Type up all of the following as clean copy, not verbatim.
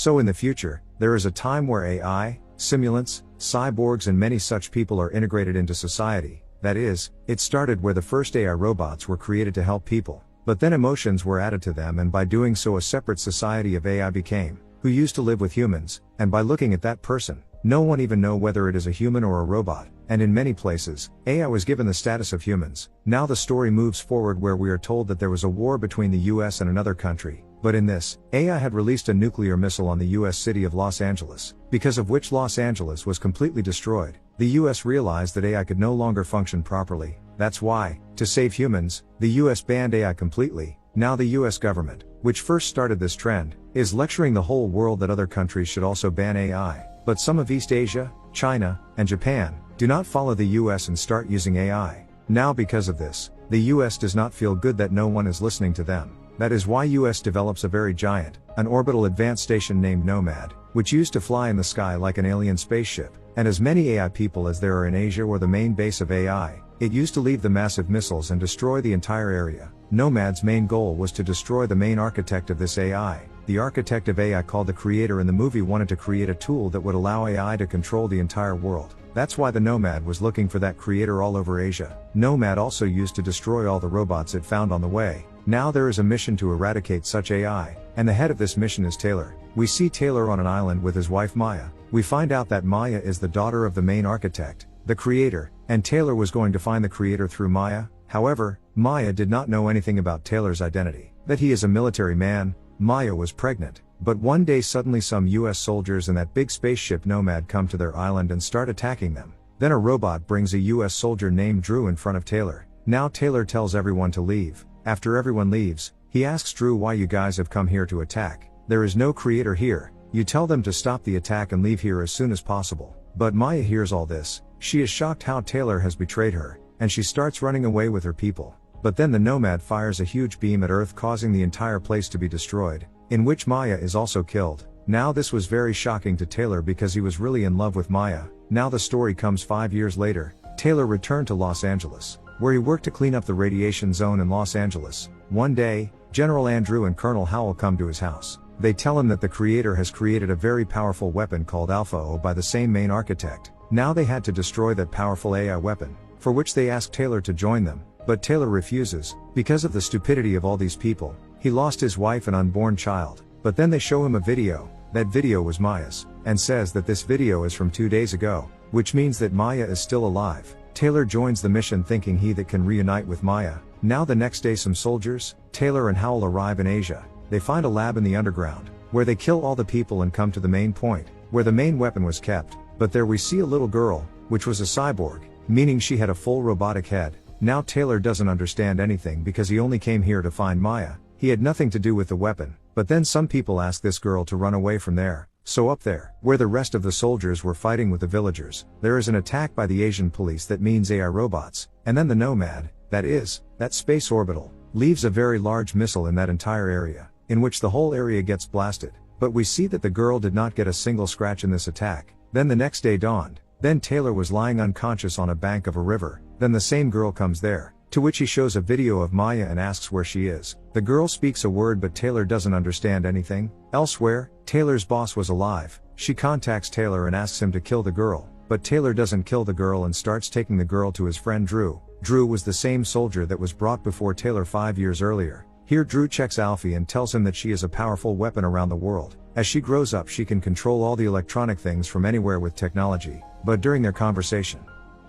So in the future, there is a time where AI, simulants, cyborgs and many such people are integrated into society. That is, it started where the first AI robots were created to help people, but then emotions were added to them, and by doing so a separate society of AI became, who used to live with humans, and by looking at that person, no one even know whether it is a human or a robot, and in many places, AI was given the status of humans. Now the story moves forward where we are told that there was a war between the US and another country, but in this, AI had released a nuclear missile on the US city of Los Angeles, because of which Los Angeles was completely destroyed. The US realized that AI could no longer function properly. That's why, to save humans, the US banned AI completely. Now the US government, which first started this trend, is lecturing the whole world that other countries should also ban AI. But some of East Asia, China, and Japan, do not follow the US and start using AI. Now because of this, the US does not feel good that no one is listening to them. That is why US develops a very giant, an orbital advanced station named Nomad, which used to fly in the sky like an alien spaceship, and as many AI people as there are in Asia or the main base of AI, it used to leave the massive missiles and destroy the entire area. Nomad's main goal was to destroy the main architect of this AI. The architect of AI, called the creator in the movie, wanted to create a tool that would allow AI to control the entire world. That's why the Nomad was looking for that creator all over Asia. Nomad also used to destroy all the robots it found on the way. Now there is a mission to eradicate such AI, and the head of this mission is Taylor. We see Taylor on an island with his wife Maya. We find out that Maya is the daughter of the main architect, the creator, and Taylor was going to find the creator through Maya. However, Maya did not know anything about Taylor's identity, that he is a military man. Maya was pregnant, but one day suddenly some US soldiers and that big spaceship Nomad come to their island and start attacking them. Then a robot brings a US soldier named Drew in front of Taylor. Now Taylor tells everyone to leave. After everyone leaves, he asks Drew, why you guys have come here to attack? There is no creator here. You tell them to stop the attack and leave here as soon as possible. But Maya hears all this. She is shocked how Taylor has betrayed her, and she starts running away with her people. But then the Nomad fires a huge beam at Earth, causing the entire place to be destroyed, in which Maya is also killed. Now this was very shocking to Taylor because he was really in love with Maya. Now the story comes 5 years later. Taylor returned to Los Angeles, where he worked to clean up the radiation zone in Los Angeles. One day, General Andrew and Colonel Howell come to his house. They tell him that the creator has created a very powerful weapon called Alpha O by the same main architect. Now they had to destroy that powerful AI weapon, for which they ask Taylor to join them. But Taylor refuses, because of the stupidity of all these people. He lost his wife and unborn child. But then they show him a video. That video was Maya's, and says that this video is from 2 days ago, which means that Maya is still alive. Taylor joins the mission thinking he that can reunite with Maya. Now the next day some soldiers, Taylor and Howell, arrive in Asia. They find a lab in the underground, where they kill all the people and come to the main point, where the main weapon was kept. But there we see a little girl, which was a cyborg, meaning she had a full robotic head. Now Taylor doesn't understand anything because he only came here to find Maya. He had nothing to do with the weapon. But then some people ask this girl to run away from there. So up there, where the rest of the soldiers were fighting with the villagers, there is an attack by the Asian police, that means AI robots, and then the Nomad, that is, that space orbital, leaves a very large missile in that entire area, in which the whole area gets blasted. But we see that the girl did not get a single scratch in this attack. Then the next day dawned. Then Taylor was lying unconscious on a bank of a river. Then the same girl comes there, to which he shows a video of Maya and asks where she is. The girl speaks a word but Taylor doesn't understand anything. Elsewhere, Taylor's boss was alive. She contacts Taylor and asks him to kill the girl, but Taylor doesn't kill the girl and starts taking the girl to his friend Drew. Drew was the same soldier that was brought before Taylor 5 years earlier. Here Drew checks Alfie and tells him that she is a powerful weapon around the world. As she grows up she can control all the electronic things from anywhere with technology. But during their conversation,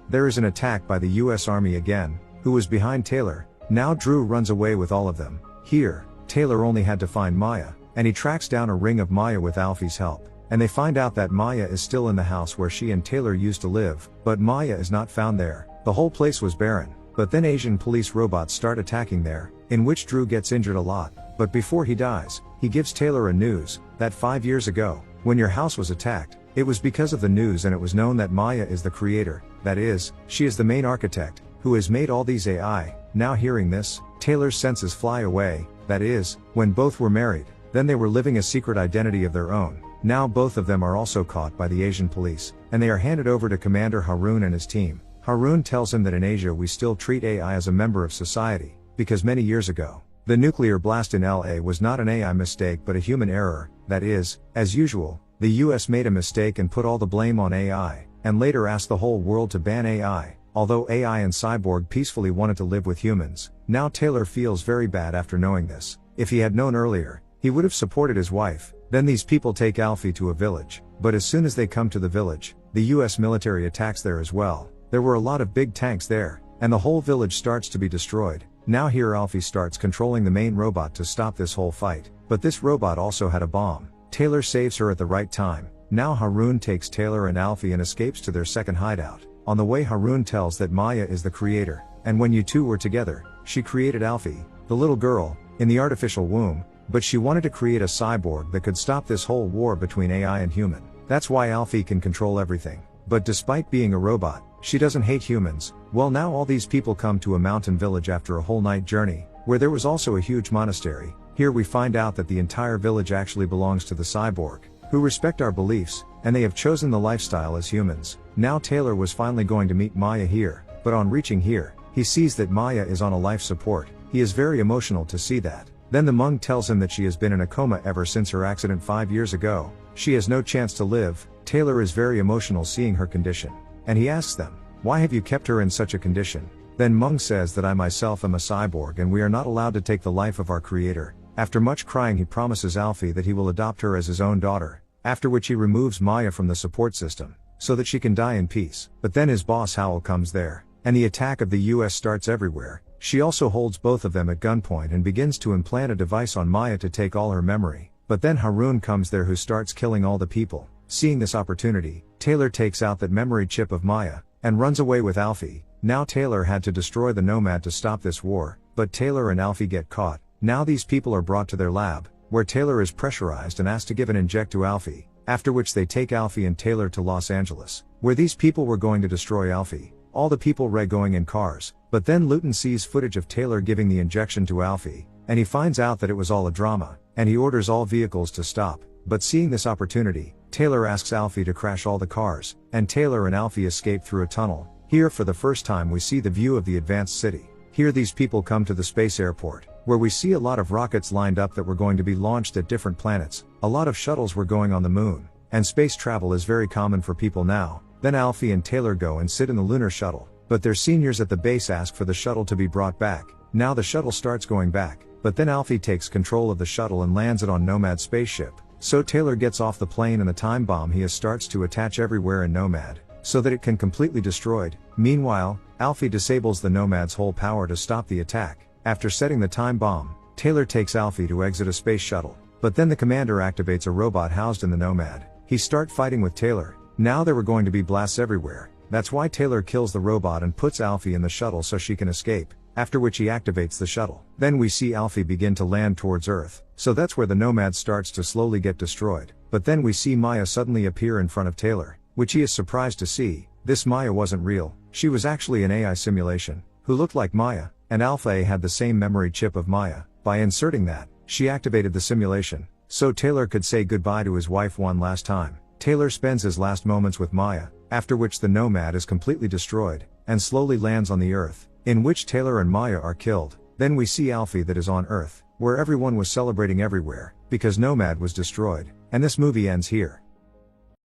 there is an attack by the US Army again, who was behind Taylor. Now Drew runs away with all of them. Here, Taylor only had to find Maya, and he tracks down a ring of Maya with Alfie's help. And they find out that Maya is still in the house where she and Taylor used to live, but Maya is not found there. The whole place was barren. But then Asian police robots start attacking there, in which Drew gets injured a lot. But before he dies, he gives Taylor a news, that 5 years ago, when your house was attacked, it was because of the news and it was known that Maya is the creator, that is, she is the main architect, who has made all these AI. Now hearing this, Taylor's senses fly away. That is, when both were married, then they were living a secret identity of their own. Now both of them are also caught by the Asian police, and they are handed over to Commander Haroon and his team. Haroon tells him that in Asia we still treat AI as a member of society, because many years ago, The nuclear blast in LA was not an AI mistake but a human error, that is, as usual, the US made a mistake and put all the blame on AI, and later asked the whole world to ban AI, although AI and Cyborg peacefully wanted to live with humans. Now Taylor feels very bad after knowing this. If he had known earlier, he would have supported his wife. Then these people take Alfie to a village, but as soon as they come to the village, the US military attacks there as well. There were a lot of big tanks there, and the whole village starts to be destroyed. Now here Alfie starts controlling the main robot to stop this whole fight, but this robot also had a bomb. Taylor saves her at the right time. Now Harun takes Taylor and Alfie and escapes to their second hideout. On the way Harun tells that Maya is the creator, and when you two were together, she created Alfie, the little girl, in the artificial womb, but she wanted to create a cyborg that could stop this whole war between AI and human. That's why Alfie can control everything. But despite being a robot, she doesn't hate humans. Well, now all these people come to a mountain village after a whole night journey, where there was also a huge monastery. Here we find out that the entire village actually belongs to the cyborg, who respect our beliefs, and they have chosen the lifestyle as humans. Now Taylor was finally going to meet Maya here, but on reaching here, he sees that Maya is on a life support. He is very emotional to see that. Then the monk tells him that she has been in a coma ever since her accident 5 years ago. She has no chance to live. Taylor is very emotional seeing her condition, and he asks them, "Why have you kept her in such a condition?" Then Mung says that I myself am a cyborg and we are not allowed to take the life of our creator. After much crying he promises Alfie that he will adopt her as his own daughter, after which he removes Maya from the support system, so that she can die in peace. But then his boss Howell comes there, and the attack of the US starts everywhere. She also holds both of them at gunpoint and begins to implant a device on Maya to take all her memory. But then Harun comes there who starts killing all the people. Seeing this opportunity, Taylor takes out that memory chip of Maya, and runs away with Alfie. Now Taylor had to destroy the Nomad to stop this war, but Taylor and Alfie get caught. Now these people are brought to their lab, where Taylor is pressurized and asked to give an inject to Alfie, after which they take Alfie and Taylor to Los Angeles, where these people were going to destroy Alfie. All the people were going in cars, but then Luton sees footage of Taylor giving the injection to Alfie, and he finds out that it was all a drama, and he orders all vehicles to stop. But seeing this opportunity, Taylor asks Alfie to crash all the cars, and Taylor and Alfie escape through a tunnel. Here for the first time we see the view of the advanced city. Here these people come to the space airport, where we see a lot of rockets lined up that were going to be launched at different planets. A lot of shuttles were going on the moon, and space travel is very common for people now. Then Alfie and Taylor go and sit in the lunar shuttle, but their seniors at the base ask for the shuttle to be brought back. Now the shuttle starts going back, but then Alfie takes control of the shuttle and lands it on Nomad's spaceship. So Taylor gets off the plane and the time bomb he has starts to attach everywhere in Nomad, so that it can completely destroyed. Meanwhile, Alfie disables the Nomad's whole power to stop the attack. After setting the time bomb, Taylor takes Alfie to exit a space shuttle, but then the commander activates a robot housed in the Nomad. He starts fighting with Taylor. Now there were going to be blasts everywhere. That's why Taylor kills the robot and puts Alfie in the shuttle so she can escape, after which he activates the shuttle. Then we see Alfie begin to land towards Earth, so that's where the Nomad starts to slowly get destroyed. But then we see Maya suddenly appear in front of Taylor, which he is surprised to see. This Maya wasn't real, she was actually an AI simulation, who looked like Maya, and Alpha had the same memory chip of Maya. By inserting that, she activated the simulation, so Taylor could say goodbye to his wife one last time. Taylor spends his last moments with Maya, after which the Nomad is completely destroyed, and slowly lands on the Earth, in which Taylor and Maya are killed. Then we see Alfie that is on Earth, where everyone was celebrating everywhere, because Nomad was destroyed, and this movie ends here.